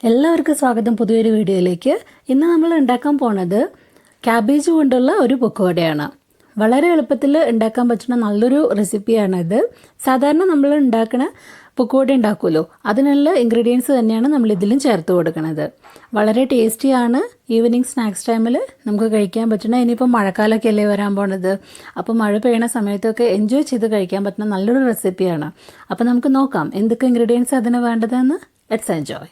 എല്ലാവർക്കും സ്വാഗതം പുതിയൊരു വീഡിയോയിലേക്ക്. ഇന്ന് നമ്മൾ ഉണ്ടാക്കാൻ പോണത് ക്യാബേജ് കൊണ്ടുള്ള ഒരു പക്കോടയാണ്. വളരെ എളുപ്പത്തിൽ ഉണ്ടാക്കാൻ പറ്റുന്ന നല്ലൊരു റെസിപ്പിയാണിത്. സാധാരണ നമ്മൾ ഉണ്ടാക്കുന്ന പക്കോട ഉണ്ടാക്കുമല്ലോ, അതിനുള്ള ഇൻഗ്രീഡിയൻസ് തന്നെയാണ് നമ്മൾ ഇതിലും ചേർത്ത് കൊടുക്കുന്നത്. വളരെ ടേസ്റ്റിയാണ്. ഈവനിങ് സ്നാക്സ് ടൈമിൽ നമുക്ക് കഴിക്കാൻ പറ്റുന്ന, ഇനിയിപ്പോൾ മഴക്കാലമൊക്കെ അല്ലേ വരാൻ പോണത്, അപ്പോൾ മഴ പെയ്യുന്ന സമയത്തൊക്കെ എൻജോയ് ചെയ്ത് കഴിക്കാൻ പറ്റുന്ന നല്ലൊരു റെസിപ്പിയാണ്. അപ്പോൾ നമുക്ക് നോക്കാം എന്തൊക്കെ ഇൻഗ്രീഡിയൻസ് അതിന് വേണ്ടതെന്ന്. Let's enjoy.